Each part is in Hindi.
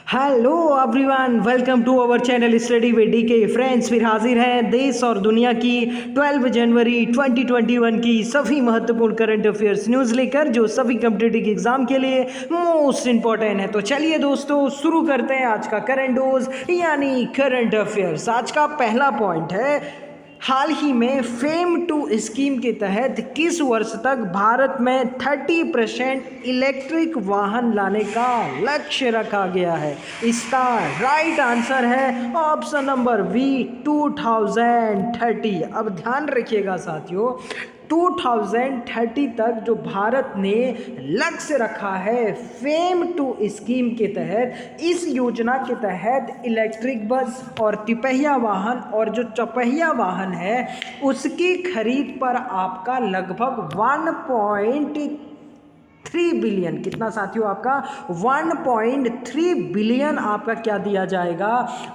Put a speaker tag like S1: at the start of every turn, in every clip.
S1: Hello everyone, welcome to our channel study with DK. Friends, फिर हाजिर हैं देश और दुनिया की 12 जनवरी 2021 की सभी महत्वपूर्ण करंट अफेयर्स न्यूज़ लेकर, जो सभी कॉम्पिटिटिव एग्जाम के लिए मोस्ट इंपॉर्टेंट है। तो चलिए दोस्तों, शुरू करते हैं आज का करंट डोज यानी करंट अफेयर्स। आज का पहला पॉइंट है, हाल ही में फेम टू स्कीम के तहत किस वर्ष तक भारत में 30% इलेक्ट्रिक वाहन लाने का लक्ष्य रखा गया है? इसका राइट आंसर है ऑप्शन नंबर बी, 2030। अब ध्यान रखिएगा साथियों, 2030 तक जो भारत ने लक्ष्य रखा है फेम टू स्कीम के तहत, इस योजना के तहत इलेक्ट्रिक बस और तिपहिया वाहन और जो चौपहिया वाहन है उसकी खरीद पर आपका लगभग 1.3 बिलियन, कितना साथियों, आपका 1.3 बिलियन आपका क्या दिया जाएगा,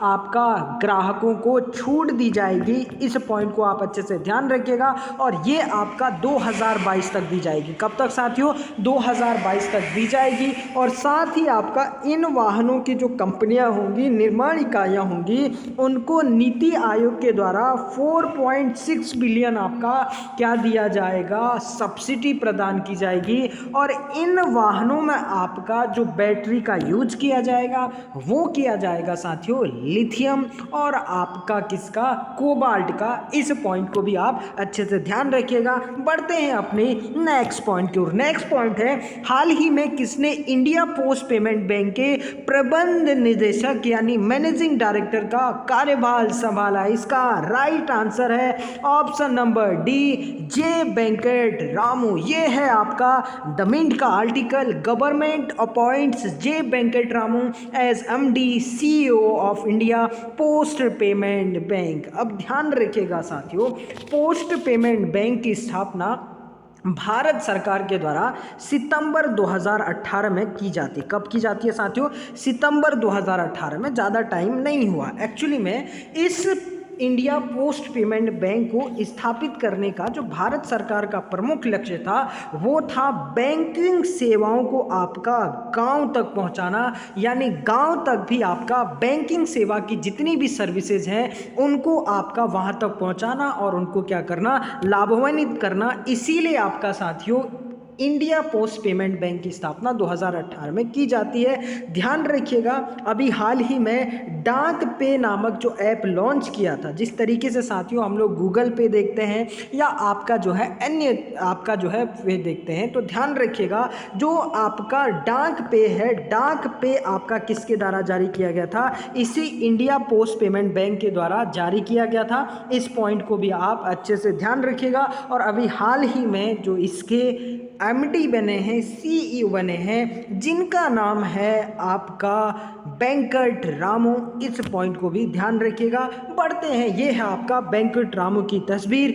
S1: आपका ग्राहकों को छूट दी जाएगी। इस पॉइंट को आप अच्छे से ध्यान रखिएगा और ये आपका 2022 तक दी जाएगी। कब तक साथियों? 2022 तक दी जाएगी। और साथ ही आपका इन वाहनों की जो कंपनियां होंगी, निर्माण इकाइयां होंगी, उनको नीति आयोग के द्वारा 4.6 बिलियन आपका क्या दिया जाएगा, सब्सिडी प्रदान की जाएगी। और इन वाहनों में आपका जो बैटरी का यूज किया जाएगा वो किया जाएगा साथियों लिथियम और आपका किसका, कोबाल्ट का। इस पॉइंट को भी आप अच्छे से ध्यान रखिएगा। बढ़ते हैं अपने नेक्स्ट पॉइंट की ओर। नेक्स्ट पॉइंट है, हाल ही में किसने इंडिया पोस्ट पेमेंट बैंक के प्रबंध निदेशक यानी मैनेजिंग डायरेक्टर का कार्यभार संभाला? इसका राइट आंसर है option number D, J Venkat Ramu. ये है आपका द मिंट का आर्टिकल, government appoints J Venkat Ramu as MD CEO of India post payment bank. अब ध्यान रखिएगा साथियों, पोस्ट पेमेंट बैंक की स्थापना भारत सरकार के द्वारा सितंबर 2018 में की जाती है। कब की जाती है साथियों? सितंबर 2018 में, ज़्यादा टाइम नहीं हुआ एक्चुअली में। इस इंडिया पोस्ट पेमेंट बैंक को स्थापित करने का जो भारत सरकार का प्रमुख लक्ष्य था वो था बैंकिंग सेवाओं को आपका गांव तक पहुंचाना, यानी गांव तक भी आपका बैंकिंग सेवा की जितनी भी सर्विसेज हैं उनको आपका वहां तक पहुंचाना और उनको क्या करना, लाभान्वित करना। इसीलिए आपका साथियों इंडिया पोस्ट पेमेंट बैंक की स्थापना 2018 में की जाती है। ध्यान रखिएगा, अभी हाल ही में डाक पे नामक जो ऐप लॉन्च किया था, जिस तरीके से साथियों हम लोग गूगल पे देखते हैं या आपका जो है अन्य आपका जो है पे देखते हैं, तो ध्यान रखिएगा जो आपका डाक पे है, डाक पे आपका किसके द्वारा जारी किया गया था? इसी इंडिया पोस्ट पेमेंट बैंक के द्वारा जारी किया गया था। इस पॉइंट को भी आप अच्छे से ध्यान रखिएगा। और अभी हाल ही में जो इसके एमडी बने हैं, सीईओ बने हैं, जिनका नाम है आपका वेंकट रामू, इस पॉइंट को भी ध्यान रखिएगा। बढ़ते हैं, ये है आपका वेंकट रामू की तस्वीर।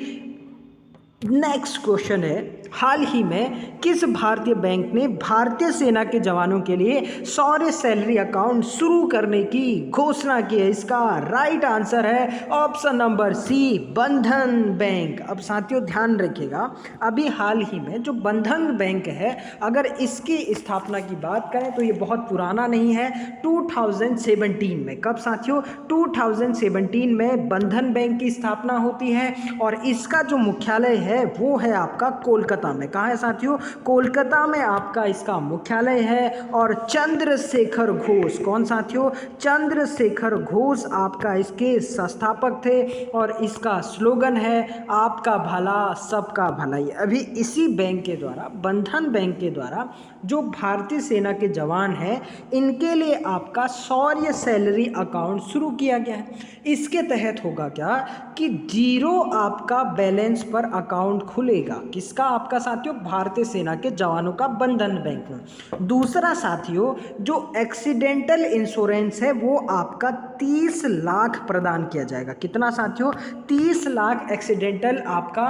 S1: नेक्स्ट क्वेश्चन है, हाल ही में किस भारतीय बैंक ने भारतीय सेना के जवानों के लिए सौर्य सैलरी अकाउंट शुरू करने की घोषणा की है? इसका राइट आंसर है ऑप्शन नंबर सी, बंधन बैंक। अब साथियों ध्यान रखिएगा, अभी हाल ही में जो बंधन बैंक है, अगर इसकी स्थापना की बात करें तो ये बहुत पुराना नहीं है। 2017 में, कब साथियों? 2017 में बंधन बैंक की स्थापना होती है और इसका जो मुख्यालय है वो है आपका कोलकाता में। कहाँ है साथियों? कोलकाता में आपका इसका मुख्यालय है। और चंद्रशेखर घोष, कौन साथियों? चंद्रशेखर घोष आपका इसके संस्थापक थे और इसका स्लोगन है आपका भला सबका भलाई। अभी इसी बैंक के द्वारा, बंधन बैंक के द्वारा, जो भारतीय सेना के जवान हैं इनके लिए आपका शौर्य सैलरी अकाउंट शुरू किया गया है। इसके तहत होगा क्या कि जीरो आपका बैलेंस पर अकाउंट खुलेगा। किसका? आपका साथियों भारतीय सेना के जवानों का बंधन बैंक में। दूसरा साथियों, जो एक्सीडेंटल इंश्योरेंस है वो आपका 30 लाख प्रदान किया जाएगा। कितना साथियों? 30 लाख एक्सीडेंटल आपका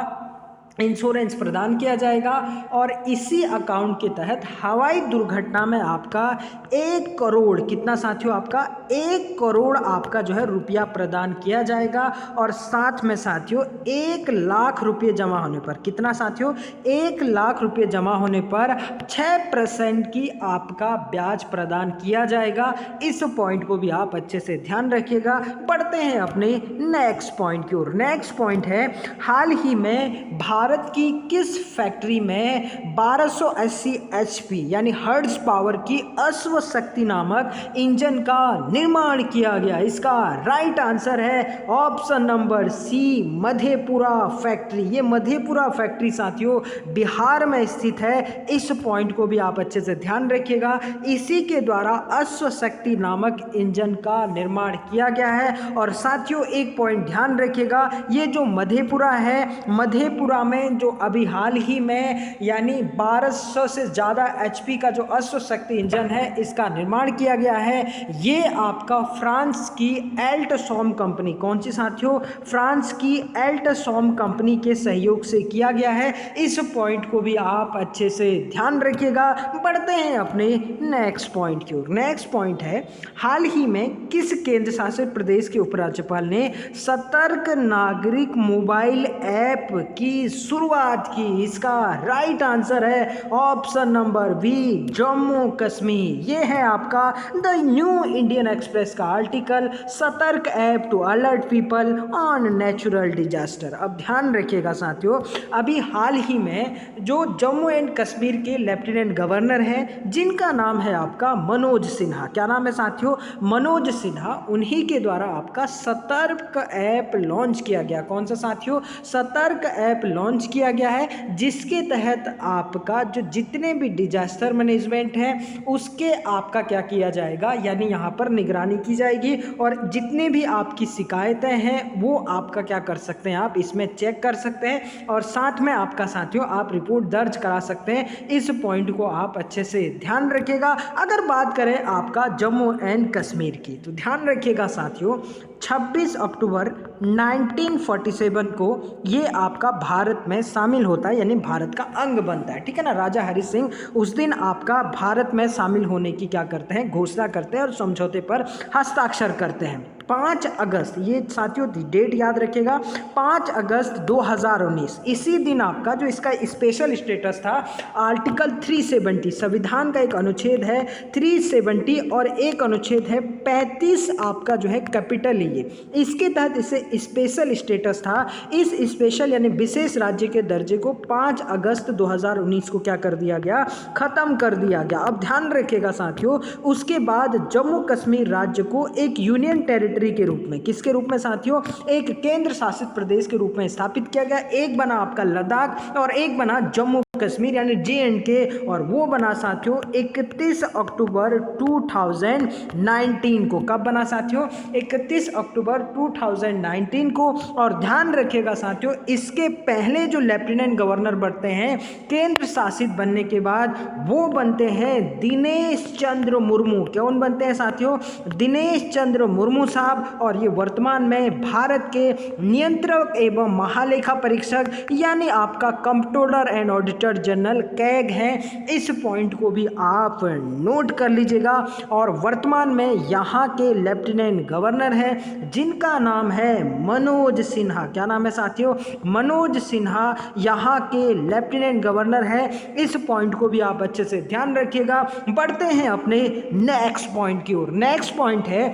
S1: इंश्योरेंस प्रदान किया जाएगा और इसी अकाउंट के तहत हवाई दुर्घटना में आपका 1 करोड़, कितना साथियों, आपका 1 करोड़ आपका जो है रुपया प्रदान किया जाएगा। और साथ में साथियों 1 लाख रुपये जमा होने पर, कितना साथियों, 1 लाख रुपये जमा होने पर 6% की आपका ब्याज प्रदान किया जाएगा। इस पॉइंट को भी आप अच्छे से ध्यान रखिएगा। बढ़ते हैं अपने नेक्स्ट पॉइंट की ओर। नेक्स्ट पॉइंट है, हाल ही में भारत की किस फैक्ट्री में 1280 HP यानी हर्ट्ज पावर की अश्व शक्ति नामक इंजन का निर्माण किया गया? इसका राइट आंसर है option number C, Madhepura factory. ये मधेपुरा फैक्ट्री साथियों बिहार में स्थित है। इस पॉइंट को भी आप अच्छे से ध्यान रखिएगा। इसी के द्वारा अश्व शक्ति नामक इंजन का निर्माण किया गया है। और साथियों एक पॉइंट ध्यान रखिएगा, ये जो मधेपुरा है, मधेपुरा में जो अभी हाल ही में यानी 1200 से ज़्यादा HP का जो अश्व शक्ति इंजन है इसका निर्माण किया गया है, ये आपका फ्रांस की एल्टसॉम कंपनी, कौन सी साथियों, फ्रांस की एल्टसॉम कंपनी के सहयोग से किया गया है। इस पॉइंट को भी आप अच्छे से ध्यान रखिएगा। बढ़ते हैं अपने नेक्स्ट पॉइंट की ओर। नेक्स्ट पॉइंट है, हाल ही में किस केंद्र शासित प्रदेश के उपराज्यपाल ने सतर्क नागरिक मोबाइल ऐप की शुरुआत की? इसका राइट आंसर है option number B, Jammu Kashmir. ये है आपका द न्यू इंडियन एक्सप्रेस का आर्टिकल, Satark app to alert people on natural disaster. अब ध्यान रखिएगा साथियों, अभी हाल ही में जो जम्मू एंड कश्मीर के लेफ्टिनेंट गवर्नर हैं जिनका नाम है आपका मनोज सिन्हा, क्या नाम है साथियों, मनोज सिन्हा, उन्हीं के द्वारा आपका सतर्क ऐप लॉन्च किया गया। कौन सा साथियों, सतर्क ऐप लॉन्च किया गया है, जिसके तहत आपका जो जितने भी डिजास्टर मैनेजमेंट है उसके आपका क्या किया जाएगा, यानी यहाँ पर निगरानी की जाएगी और जितने भी आपकी शिकायतें हैं वो आपका क्या कर सकते हैं, आप इसमें चेक कर सकते हैं और साथ में आपका साथियों आप रिपोर्ट दर्ज करा सकते हैं। इस पॉइंट को आप अच्छे से ध्यान रखिएगा। अगर बात करें आपका जम्मू एंड कश्मीर की, तो ध्यान रखिएगा साथियों 26 अक्टूबर 1947 को ये आपका भारत में शामिल होता है, यानी भारत का अंग बनता है, ठीक है ना। राजा हरि सिंह उस दिन आपका भारत में शामिल होने की क्या करते हैं, घोषणा करते हैं और समझौते पर हस्ताक्षर करते हैं। 5 अगस्त, ये साथियों डेट याद रखिएगा, 5 अगस्त 2019, इसी दिन आपका जो इसका स्पेशल स्टेटस था आर्टिकल 370, संविधान का एक अनुच्छेद है 370 और एक अनुच्छेद है 35 आपका जो है कैपिटल ये, इसके तहत इसे स्पेशल स्टेटस था। इस स्पेशल यानी विशेष राज्य के दर्जे को 5 अगस्त 2019 को क्या कर दिया गया, खत्म कर दिया गया। अब ध्यान रखिएगा साथियों, उसके बाद जम्मू कश्मीर राज्य को एक यूनियन टेरिटरी के रूप में, किसके रूप में साथियों, एक केंद्र शासित प्रदेश के रूप में स्थापित किया गया। एक बना आपका लद्दाख और एक बना जम्मू कश्मीर यानी JNK, और वो बना साथियों 31 अक्टूबर 2019 को। कब बना साथियों, 31 अक्टूबर 2019 को। और ध्यान रखिएगा साथियों, इसके पहले जो लेफ्टिनेंट गवर्नर बनते हैं केंद्र शासित बनने के बाद, वो बनते हैं दिनेश चंद्र मुर्मू। कौन बनते हैं साथियों, दिनेश चंद्र मुर्मू साहब, और ये वर्तमान में भारत के नियंत्रक एवं महालेखा परीक्षक यानी आपका comptroller and auditor general CAG हैं। इस पॉइंट को भी आप नोट कर लीजिएगा। और वर्तमान में यहाँ के लेफ्टिनेंट गवर्नर हैं जिनका नाम है मनोज सिन्हा। क्या नाम है साथियों, मनोज सिन्हा यहाँ के लेफ्टिनेंट गवर्नर हैं। इस पॉइंट को भी आप अच्छे से ध्यान रखिएगा। बढ़ते हैं अपने नेक्स्ट पॉइंट की ओर। नेक्स्ट पॉइंट है,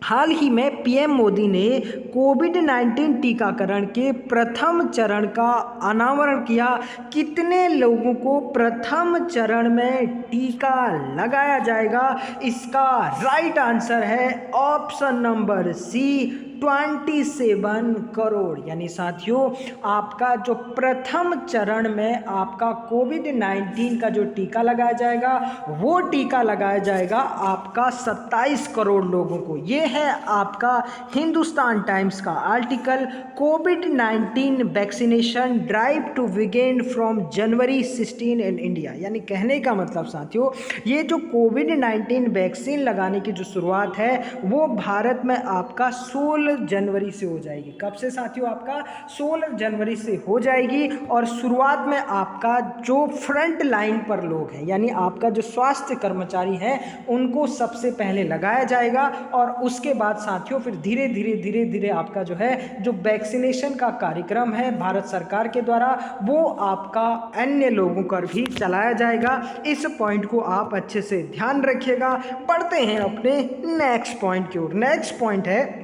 S1: हाल ही में PM मोदी ने कोविड-19 टीकाकरण के प्रथम चरण का अनावरण किया। कितने लोगों को प्रथम चरण में टीका लगाया जाएगा? इसका राइट आंसर है ऑप्शन नंबर सी, 27 करोड़। यानी साथियों आपका जो प्रथम चरण में आपका कोविड-19 का जो टीका लगाया जाएगा, वो टीका लगाया जाएगा आपका 27 करोड़ लोगों को। ये है आपका हिंदुस्तान टाइम्स का आर्टिकल, कोविड-19 vaccination drive to begin from January 16 in India. यानी कहने का मतलब साथियों, ये जो कोविड-19 वैक्सीन लगाने की जो शुरुआत है वो भारत में आपका 16 16 जनवरी से हो जाएगी। कब से साथियों? आपका 16 जनवरी से हो जाएगी। और शुरुआत में आपका जो फ्रंट लाइन पर लोग हैं, यानी आपका जो स्वास्थ्य कर्मचारी हैं, उनको सबसे पहले लगाया जाएगा। और उसके बाद साथियों फिर धीरे धीरे आपका जो है जो वैक्सीनेशन का कार्यक्रम है भारत सरकार के द्वारा, वो आपका अन्य लोगों पर भी चलाया जाएगा। इस पॉइंट को आप अच्छे से ध्यान रखिएगा। बढ़ते हैं अपने नेक्स्ट पॉइंट की ओर। नेक्स्ट पॉइंट है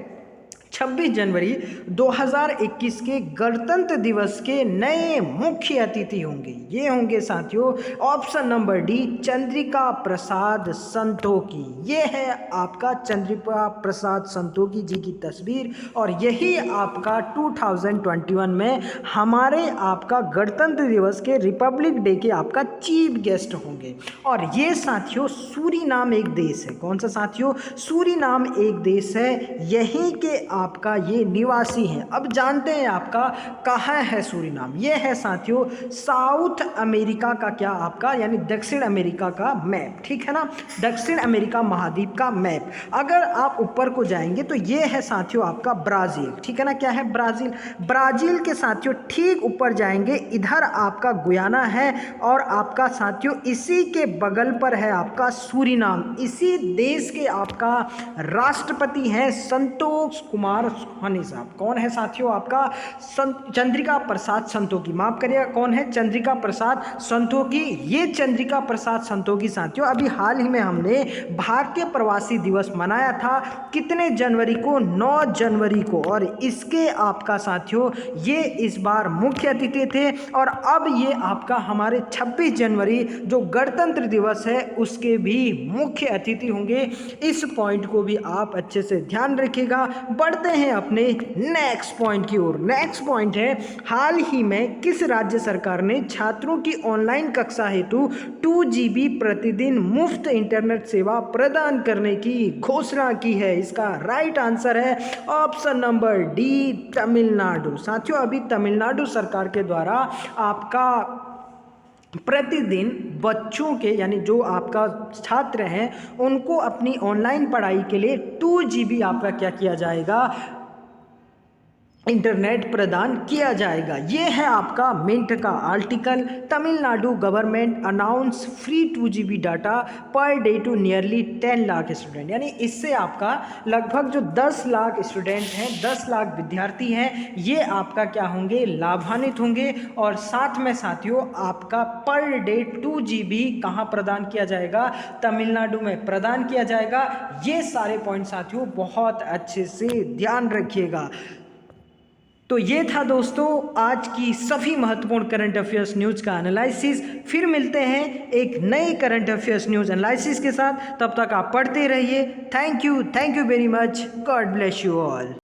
S1: 26 जनवरी 2021 के गणतंत्र दिवस के नए मुख्य अतिथि होंगे। ये होंगे साथियों option number D, Chandrika Prasad Santokhi. ये है आपका चंद्रिका प्रसाद संतोखी जी की तस्वीर, और यही आपका 2021 में हमारे आपका गणतंत्र दिवस के रिपब्लिक डे के आपका चीफ गेस्ट होंगे। और ये साथियों सूरीनाम एक देश है। कौन सा साथियों? सूरीनाम एक देश है, यहीं के आपका ये निवासी हैं। अब जानते हैं आपका कहाँ है सूरीनाम। ये है साथियों साउथ अमेरिका का क्या आपका यानी दक्षिण अमेरिका का मैप, ठीक है ना, दक्षिण अमेरिका महाद्वीप का मैप। अगर आप ऊपर को जाएंगे तो ये है साथियों आपका ब्राज़ील, ठीक है ना। क्या है? ब्राज़ील। ब्राज़ील के साथियों ठीक ऊपर जाएंगे, इधर आपका गुयाना है, और आपका साथियों इसी के बगल पर है आपका सूरीनाम। इसी देश के आपका राष्ट्रपति हैं संतोष कुमार सोहानी साहब। कौन है साथियों? आपका चंद्रिका प्रसाद संतोखी। माफ करिएगा, कौन है? चंद्रिका प्रसाद संतोखी। ये चंद्रिका प्रसाद संतोखी साथियों अभी हाल ही में हमने भारतीय प्रवासी दिवस मनाया था। कितने जनवरी को? 9 जनवरी को। और इसके आपका साथियों ये इस बार मुख्य अतिथि थे। और अब ये आपका हमारे 26 जनवरी जो गणतंत्र दिवस है उसके भी मुख्य अतिथि होंगे। इस पॉइंट को भी आप अच्छे से ध्यान रखिएगा। बढ़ते हैं अपने नेक्स्ट पॉइंट की ओर। नेक्स्ट पॉइंट है हाल ही में किस राज्य सरकार ने छात्रों की ऑनलाइन कक्षा हेतु 2 GB प्रतिदिन मुफ्त इंटरनेट सेवा प्रदान करने की घोषणा की है? इसका राइट आंसर है ऑप्शन नंबर डी, तमिलनाडु। साथियों अभी तमिलनाडु सरकार के द्वारा आपका प्रतिदिन बच्चों के यानी जो आपका छात्र हैं उनको अपनी ऑनलाइन पढ़ाई के लिए 2 GB आपका क्या किया जाएगा? इंटरनेट प्रदान किया जाएगा। ये है आपका मिंट का आर्टिकल। Tamil Nadu government announce free 2 GB data per day to nearly 10 lakh student. यानी इससे आपका लगभग जो 10 लाख स्टूडेंट हैं, 10 लाख विद्यार्थी हैं, ये आपका क्या होंगे? लाभान्वित होंगे। और साथ में साथियों आपका पर डे 2 GB कहाँ प्रदान किया जाएगा? तमिलनाडु में प्रदान किया जाएगा। ये सारे पॉइंट साथियों बहुत अच्छे से ध्यान रखिएगा। तो ये था दोस्तों आज की सभी महत्वपूर्ण करंट अफेयर्स न्यूज़ का एनालिसिस। फिर मिलते हैं एक नए करंट अफेयर्स न्यूज़ एनालिसिस के साथ। तब तक आप पढ़ते रहिए। Thank you very much. God bless you all.